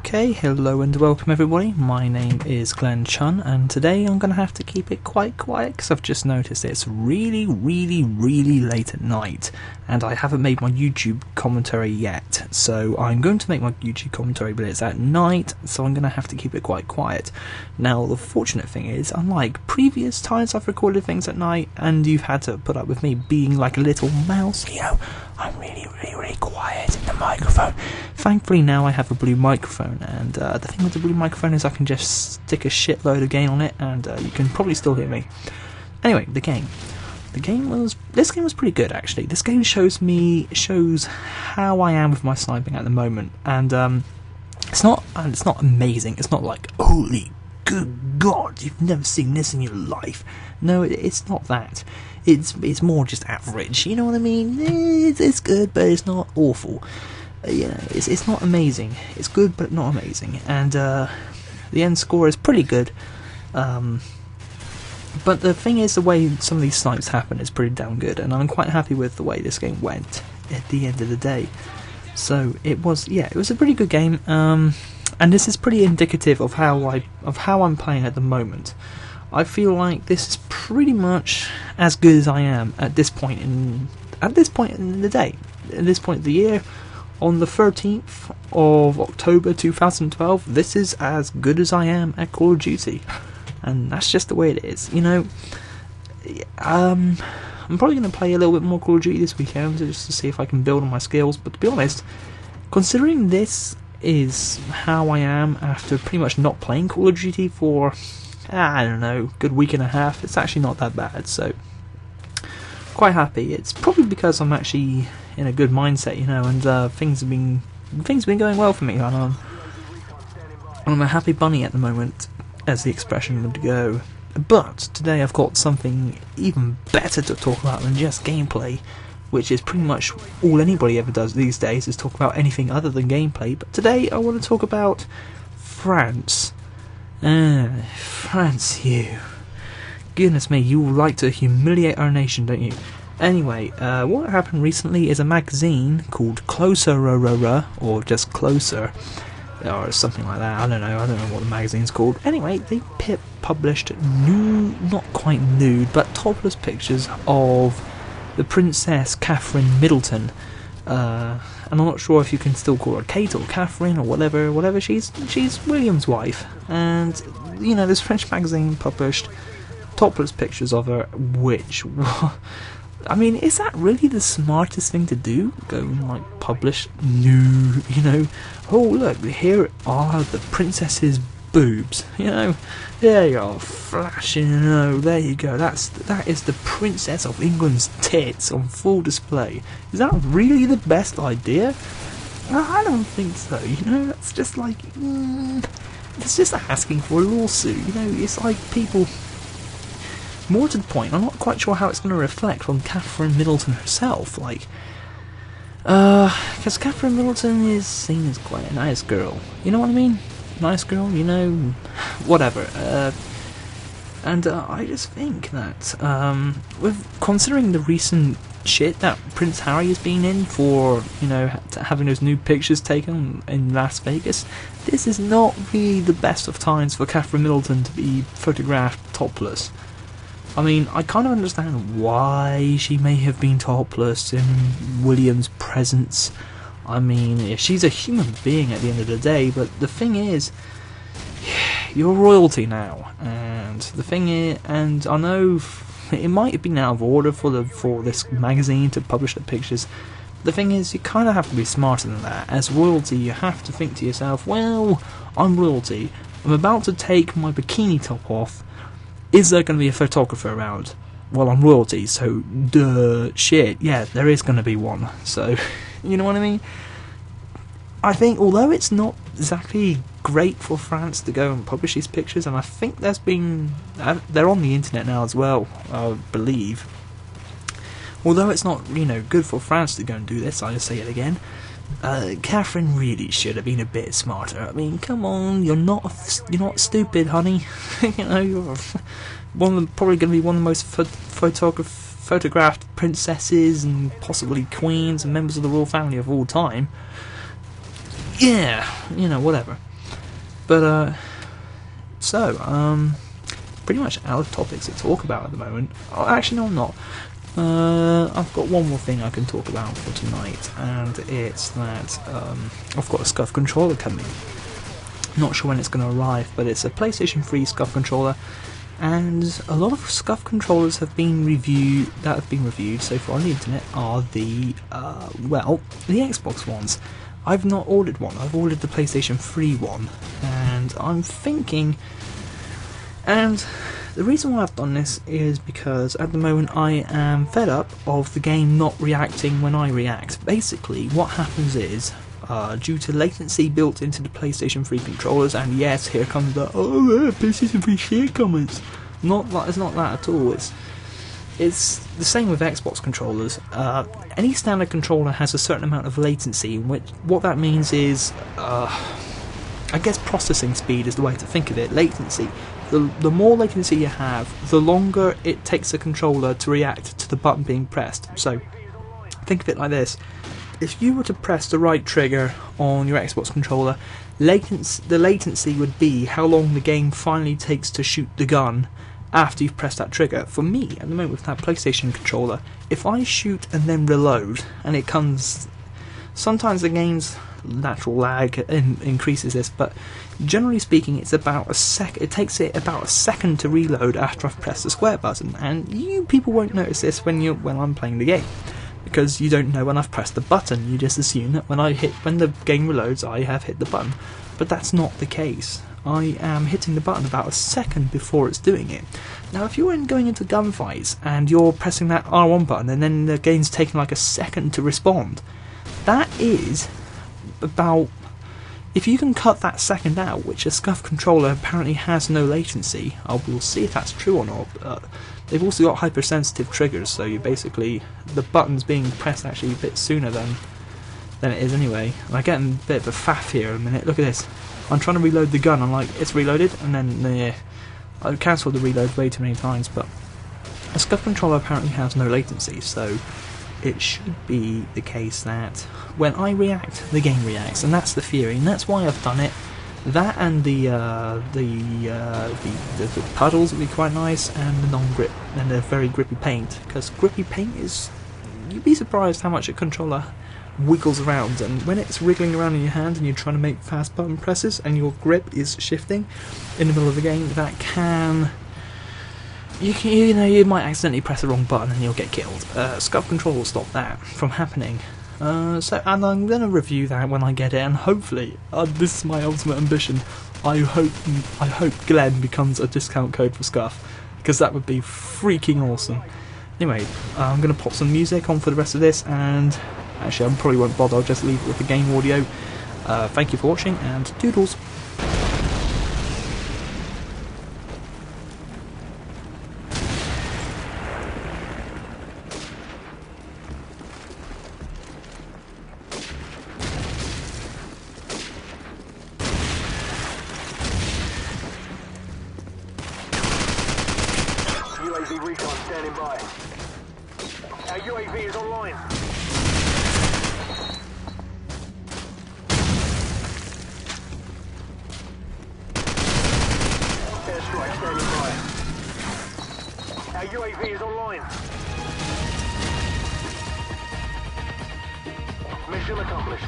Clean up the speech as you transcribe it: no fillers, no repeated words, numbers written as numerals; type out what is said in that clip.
Okay, hello and welcome everybody. My name is Glen Chun, and today I'm going to have to keep it quite quiet because I've just noticed it's really late at night and I haven't made my YouTube commentary yet. So I'm going to make my YouTube commentary, but it's at night, so I'm going to have to keep it quite quiet. Now, the fortunate thing is, unlike previous times I've recorded things at night and you've had to put up with me being like a little mouse, I'm really quiet in the microphone. Thankfully now I have a blue microphone, and the thing with the blue microphone is I can just stick a shitload of gain on it and you can probably still hear me. Anyway, this game was pretty good actually. This game shows how I am with my sniping at the moment, and it's not amazing. It's not like, holy good god, you've never seen this in your life. No, it's not that. It's more just average, you know what I mean? It's good, but it's not awful. It's not amazing. It's good, but not amazing. And the end score is pretty good. But the thing is, the way some of these snipes happen is pretty damn good, and I'm quite happy with the way this game went at the end of the day. So it was a pretty good game. And this is pretty indicative of how I'm playing at the moment. I feel like this is pretty much as good as I am at this point in the day, at this point of the year, on the 13th of October 2012. This is as good as I am at Call of Duty, and that's just the way it is. I'm probably going to play a little bit more Call of Duty this weekend just to see if I can build on my skills. But to be honest, considering this is how I am after pretty much not playing Call of Duty for, I don't know, good week and a half, it's actually not that bad, so quite happy. It's probably because I'm actually in a good mindset, and things have been going well for me, and I'm a happy bunny at the moment, as the expression would go. But today I've got something even better to talk about than just gameplay, which is pretty much all anybody ever does these days, is talk about anything other than gameplay. But today I want to talk about France. France, you. Goodness me, you like to humiliate our nation, don't you? Anyway, what happened recently is a magazine called Closer, or just Closer, or something like that. I don't know what the magazine's called. Anyway, they published not quite nude, but topless pictures of the Princess Catherine Middleton, and I'm not sure if you can still call her Kate or Catherine or whatever. She's William's wife, and this French magazine published topless pictures of her, which, I mean, is that really the smartest thing to do? Go and publish new, oh look, here are the princess's boobs, there you are, flashing, there you go, that is the Princess of England's tits on full display. Is that really the best idea? I don't think so, that's just like, it's just asking for a lawsuit, it's like people, more to the point, I'm not quite sure how it's going to reflect on Catherine Middleton herself, because Catherine Middleton is seen as quite a nice girl, you know what I mean? Nice girl, whatever. And I just think that, considering the recent shit that Prince Harry has been in for, having those new pictures taken in Las Vegas, this is not really the best of times for Catherine Middleton to be photographed topless. I mean, I kind of understand why she may have been topless in William's presence. I mean, she's a human being at the end of the day, but the thing is, you're royalty now, and the thing is, and I know it might have been out of order for this magazine to publish the pictures. The thing is, you kind of have to be smarter than that. As royalty, you have to think to yourself, well, I'm royalty, I'm about to take my bikini top off, is there going to be a photographer around? Well, I'm royalty, so shit, yeah, there is going to be one, so, you know what I mean? I think, although it's not exactly great for France to go and publish these pictures, and I think they're on the internet now as well, I believe. Although it's not, good for France to go and do this, I'll just say it again, Catherine really should have been a bit smarter. I mean, come on, you're not stupid, honey. You're probably going to be one of the most photographed princesses and possibly queens and members of the royal family of all time. Yeah, whatever. But pretty much out of topics to talk about at the moment. Oh, actually, no, I'm not. I've got one more thing I can talk about for tonight, and it's that I've got a SCUF controller coming. Not sure when it's going to arrive, but it's a PlayStation 3 SCUF controller, and a lot of SCUF controllers have been reviewed so far on the internet are the Xbox ones. I've not ordered one. I've ordered the PlayStation 3 one, and I'm thinking. And the reason why I've done this is because at the moment I am fed up of the game not reacting when I react. Basically, what happens is, due to latency built into the PlayStation 3 controllers, and yes, here comes the PlayStation 3 shit comments. It's not that at all. It's the same with Xbox controllers. Any standard controller has a certain amount of latency, what that means is, I guess processing speed is the way to think of it. Latency. The more latency you have, the longer it takes the controller to react to the button being pressed. So, think of it like this. If you were to press the right trigger on your Xbox controller, the latency would be how long the game finally takes to shoot the gun after you've pressed that trigger. For me, at the moment with that PlayStation controller, if I shoot and then reload, and it comes... Sometimes the game's natural lag increases this, but generally speaking, it's about a sec. It takes it about a second to reload after I've pressed the square button, and you people won't notice this when I'm playing the game, because you don't know when I've pressed the button. You just assume that when the game reloads, I have hit the button, but that's not the case. I am hitting the button about a second before it's doing it. Now, if you're going into gunfights and you're pressing that R1 button, and then the game's taking like a second to respond. That is about... If you can cut that second out, which a SCUF controller apparently has no latency, we'll see if that's true or not. They've also got hypersensitive triggers, so you basically... The button's being pressed actually a bit sooner than it is anyway. I'm getting a bit of a faff here in a minute. Look at this. I'm trying to reload the gun, I'm like, it's reloaded, and then I cancelled the reload way too many times, but a SCUF controller apparently has no latency, so... It should be the case that when I react, the game reacts, and that's the theory, and that's why I've done it. That and the puddles would be quite nice, and the non-grip and the very grippy paint, because grippy paint is... You'd be surprised how much a controller wiggles around, and when it's wriggling around in your hand and you're trying to make fast button presses and your grip is shifting in the middle of the game, that can... You might accidentally press the wrong button and you'll get killed. SCUF control will stop that from happening. And I'm going to review that when I get it, and hopefully, this is my ultimate ambition, I hope Glen becomes a discount code for SCUF, because that would be freaking awesome. Anyway, I'm going to pop some music on for the rest of this, and actually I probably won't bother, I'll just leave it with the game audio. Thank you for watching, and doodles! UAV recon standing by. Our UAV is online. Airstrike standing by. Our UAV is online. Mission accomplished.